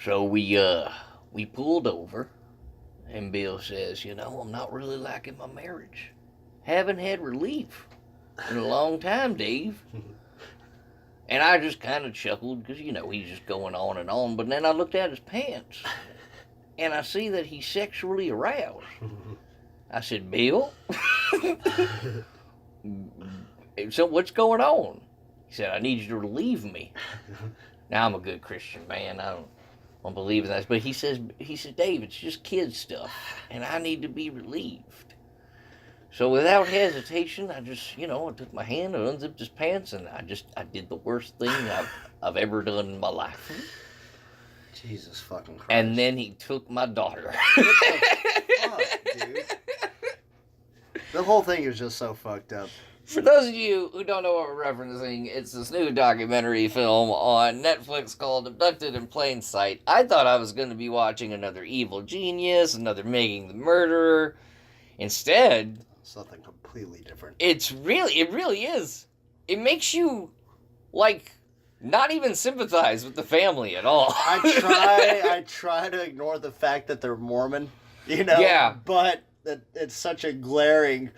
So we pulled over, and Bill says, I'm not really liking my marriage. Haven't had relief in a long time, Dave. And I just kind of chuckled because, he's just going on and on. But then I looked at his pants, and I see that he's sexually aroused. I said, Bill, so what's going on? He said, I need you to relieve me. Now, I'm a good Christian man. I don't believe in that. But he said, Dave, it's just kid stuff, and I need to be relieved. So without hesitation, I just, I took my hand and unzipped his pants, and I did the worst thing I've ever done in my life. Jesus fucking Christ. And then he took my daughter. What the fuck, dude? The whole thing is just so fucked up. For those of you who don't know what we're referencing, it's this new documentary film on Netflix called Abducted in Plain Sight. I thought I was going to be watching another evil genius, another Making the Murderer. Instead, something completely different. It really is. It makes you, not even sympathize with the family at all. I try to ignore the fact that they're Mormon, Yeah. But it's such a glaring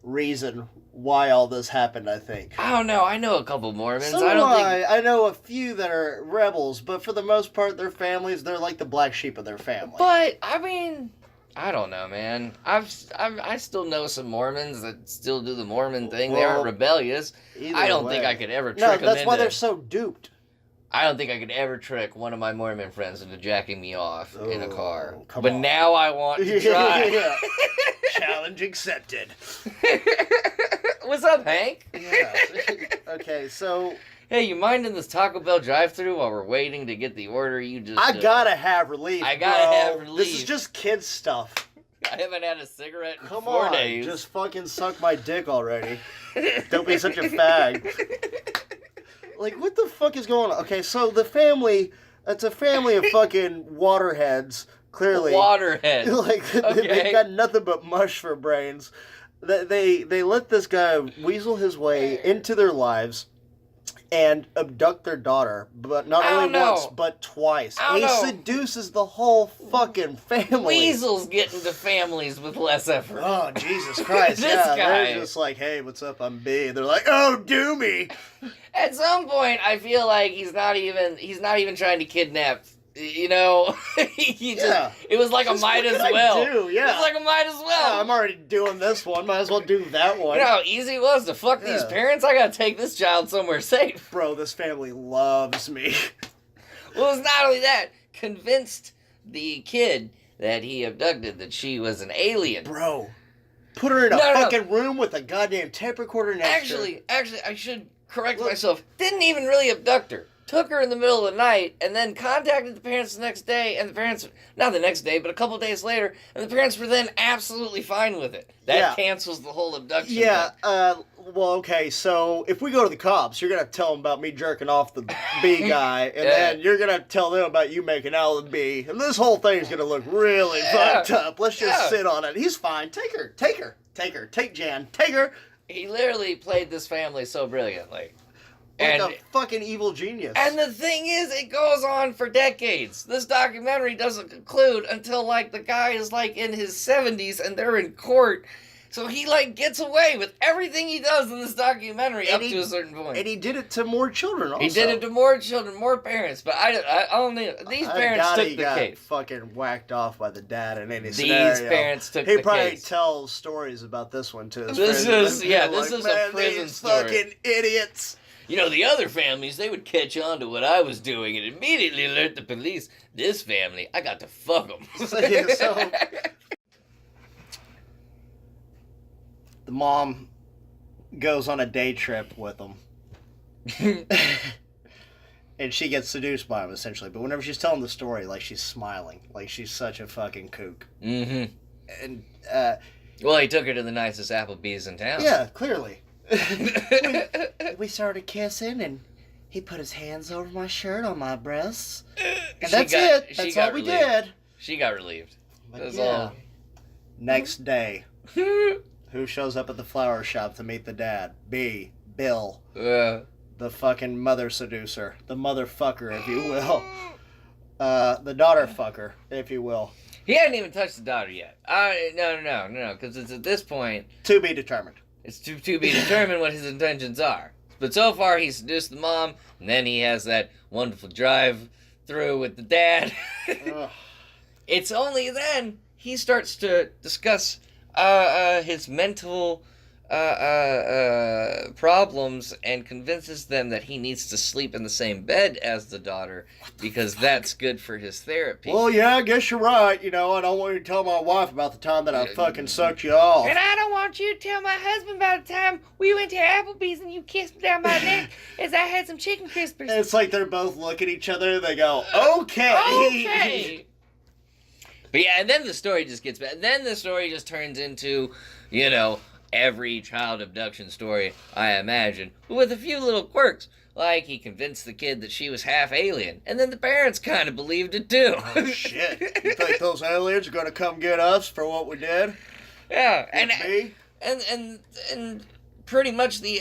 reason why all this happened, I think. I don't know. I know a couple Mormons. So I know a few that are rebels, but for the most part, their families, they're like the black sheep of their family. But, I mean, I don't know, man. I still know some Mormons that still do the Mormon thing. They aren't rebellious. I don't think I could ever trick them into... No, that's why they're so duped. I don't think I could ever trick one of my Mormon friends into jacking me off in a car. But on. now I want to try. Yeah. Challenge accepted. What's up, Hank? Yeah. Okay, so... Hey, you minding this Taco Bell drive-thru while we're waiting to get the order? I gotta have relief, I gotta have relief. This is just kids stuff. I haven't had a cigarette in 4 days. Just fucking suck my dick already. Don't be such a fag. Like, what the fuck is going on? Okay, so the family, it's a family of fucking waterheads, clearly. Waterheads. They've got nothing but mush for brains. They let this guy weasel his way into their lives and abduct their daughter, but not only once, but twice. He seduces the whole fucking family. Weasels get into families with less effort. Oh, Jesus Christ. This guy. They're just like, hey, what's up, I'm B. They're like, oh, do me. At some point, I feel like he's not even trying to kidnap. It was like a might as well. It was like a might as well. Yeah, I'm already doing this one. Might as well do that one. You know how easy it was to fuck these parents? I gotta take this child somewhere safe. Bro, this family loves me. Well, it's not only that. Convinced the kid that he abducted that she was an alien. Bro, put her in a fucking room with a goddamn tape recorder next to her. Actually, I should correct myself. Didn't even really abduct her. Took her in the middle of the night, and then contacted the parents the next day, and the parents, not the next day, but a couple days later, and the parents were then absolutely fine with it. That cancels the whole abduction thing. Well, okay, so if we go to the cops, you're going to tell them about me jerking off the B guy, and then you're going to tell them about you making out with B, and this whole thing's going to look really fucked up. Let's just sit on it. He's fine. Take her. Take Jan. Take her. He literally played this family so brilliantly. Like a fucking evil genius. And the thing is, it goes on for decades. This documentary doesn't conclude until, the guy is, in his 70s and they're in court. So he, gets away with everything he does in this documentary up to a certain point. And he did it to more children also. He did it to more children, more parents. But I only... These parents took the case. He got fucking whacked off by the dad in any scenario. These parents took the case. He probably tells stories about this one, too. This is a prison story. Fucking idiots. The other families, they would catch on to what I was doing and immediately alert the police. This family, I got to fuck them. The mom goes on a day trip with them. And she gets seduced by him, essentially. But whenever she's telling the story, she's smiling. She's such a fucking kook. Mm-hmm. And, well, he took her to the nicest Applebee's in town. Yeah, clearly. we started kissing, and he put his hands over my shirt on my breasts. And that's it. That's all we did. She got relieved. That's all. Next day, who shows up at the flower shop to meet the dad? Bill. The fucking mother seducer. The motherfucker, if you will. the daughter fucker, if you will. He hadn't even touched the daughter yet. No, because it's at this point... To be determined. It's to be determined what his intentions are. But so far, he seduced the mom, and then he has that wonderful drive-through with the dad. It's only then he starts to discuss his mental problems and convinces them that he needs to sleep in the same bed as the daughter because that's good for his therapy. Well, yeah, I guess you're right. You know, I don't want you to tell my wife about the time that I fucking sucked you off. And I don't want you to tell my husband about the time we went to Applebee's and you kissed me down my neck as I had some chicken crispers. It's like they're both looking at each other and they go, okay. Okay. But yeah, and then the story just gets bad. Then the story just turns into, you know, every child abduction story, I imagine, but with a few little quirks. Like, he convinced the kid that she was half alien, and then the parents kind of believed it too. Oh, shit. You think those aliens are going to come get us for what we did? Yeah, Me? and pretty much the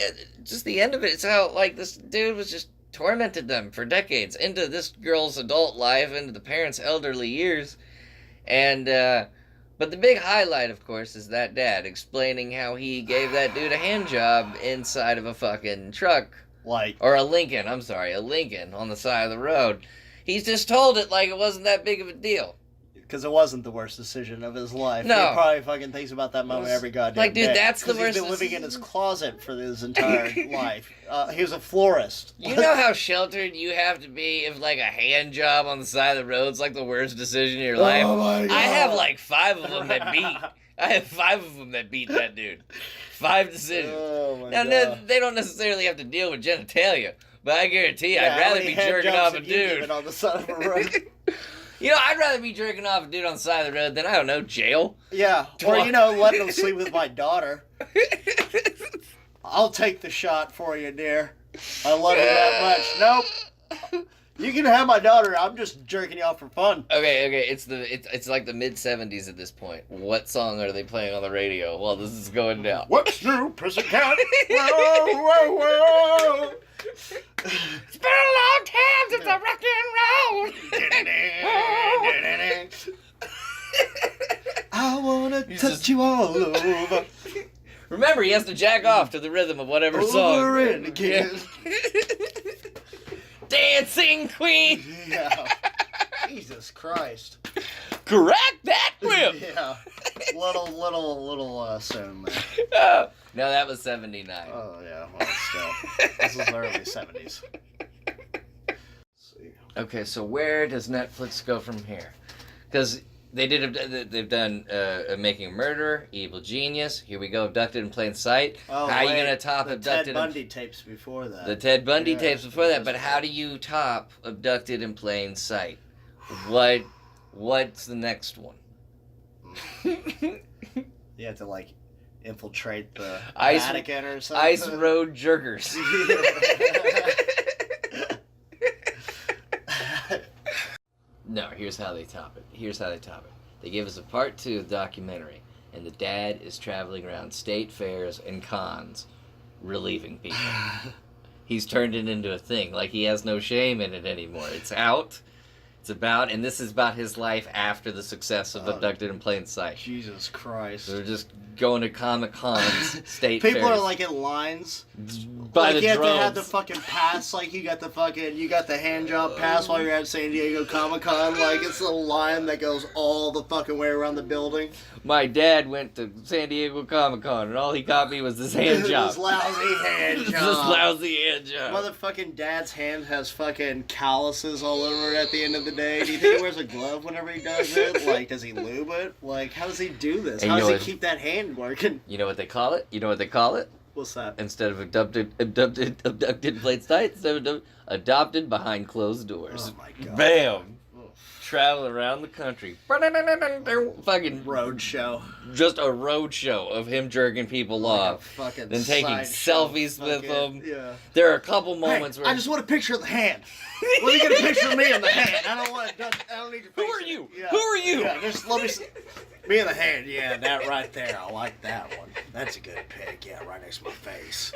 end of it is how, like, this dude was just tormented them for decades into this girl's adult life, into the parents' elderly years, and, but the big highlight, of course, is that dad explaining how he gave that dude a hand job inside of a fucking truck. Or a Lincoln on the side of the road. He's just told it like it wasn't that big of a deal. Because it wasn't the worst decision of his life. No. He probably fucking thinks about that moment every goddamn like, dude, day. that's the worst. He's been living in his closet for his entire life. He was a florist. You know how sheltered you have to be if, like, a hand job on the side of the road's like the worst decision in your life? Oh my God. I have, like, 5 of them that beat. I have 5 of them that beat that dude. 5 decisions. Oh my now, God. they don't necessarily have to deal with genitalia, but I guarantee you, Yeah, I'd rather be jerking off a dude. On the side of a road? You know, I'd rather be jerking off a dude on the side of the road than, I don't know, jail. Yeah, or, you know, letting him sleep with my daughter. I'll take the shot for you, dear. I love you that much. Nope. You can have my daughter. I'm just jerking you off for fun. Okay. It's like the mid-70s at this point. What song are they playing on the radio while this is going down? What's new, Pussycat? Whoa, whoa, whoa. It's been a long time since I rock and roll. I wanna touch you all over. Remember, he has to jack off to the rhythm of whatever song. Over and again. Dancing Queen. Yeah. Jesus Christ. Crack that whip. Yeah. Little soon there. No, that was 79. Oh yeah. Well, still, this is early 70s. Let's see. Okay, so where does Netflix go from here? Because they've done Making a Murderer, Evil Genius. Here we go, Abducted in Plain Sight. Oh, how are you gonna top the Abducted? Ted Bundy tapes before that. The Ted Bundy tapes before that. But how do you top Abducted in Plain Sight? What's the next one? You have to like infiltrate the Ice, Vatican or something. Ice Road Jerkers. No, here's how they top it. They give us a part 2 documentary, and the dad is traveling around state fairs and cons, relieving people. He's turned it into a thing. Like, he has no shame in it anymore. It's out. And this is about his life after the success of Abducted in Plain Sight. Jesus Christ. They're just going to Comic-Cons, state People fairs. are like in lines. By like the you have drones. to have the fucking pass, like you got the hand job pass while you're at San Diego Comic-Con. Like it's a line that goes all the fucking way around the building. My dad went to San Diego Comic-Con, and all he got me was this hand job. This lousy hand job. This lousy hand job. Motherfucking dad's hand has fucking calluses all over it at the end of the day. Do you think he wears a glove whenever he does it? Like, does he lube it? Like, how does he do this? And How does you he know keep that hand working? You know what they call it? What's that? Instead of abducted Plain Sight, instead of adopted behind closed doors. Oh my God. Bam! Travel around the country. Fucking Road show. Just a road show of him jerking people Like off. fucking Then taking sideshow. selfies with them. Yeah. There are a couple moments Hey, where I just want a picture of the hand. Let me get a picture of me in the hand. I don't need your face. Who are you? Yeah. Who are you? Yeah, just let me see. Me in the hand. Yeah, that right there. I like that one. That's a good pick. Yeah, right next to my face.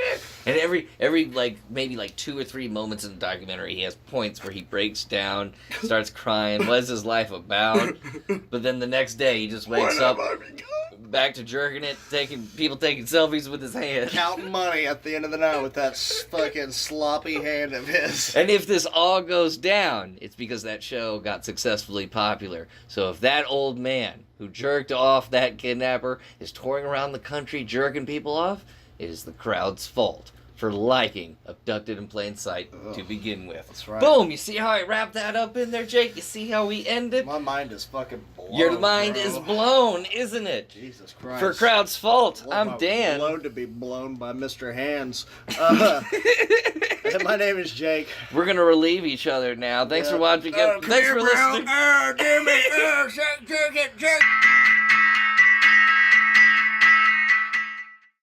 And every like maybe like 2 or 3 moments in the documentary, he has points where he breaks down, starts crying. What is his life about? But then the next day, he just wakes up back to jerking it, taking selfies with his hand, counting money at the end of the night with that fucking sloppy hand of his. And if this all goes down, it's because that show got successfully popular. So if that old man who jerked off that kidnapper is touring around the country jerking people off, it is the crowd's fault for liking Abducted in Plain Sight to begin with. That's right. Boom! You see how I wrapped that up in there, Jake? You see how we ended? My mind is fucking blown. Your mind bro. is blown, isn't it? Jesus Christ. For crowd's fault. I'm Dan. Blown to be blown by Mr. Hands. My name is Jake. We're gonna relieve each other now. Thanks for watching. Thanks for listening. Damn it. Jerk it.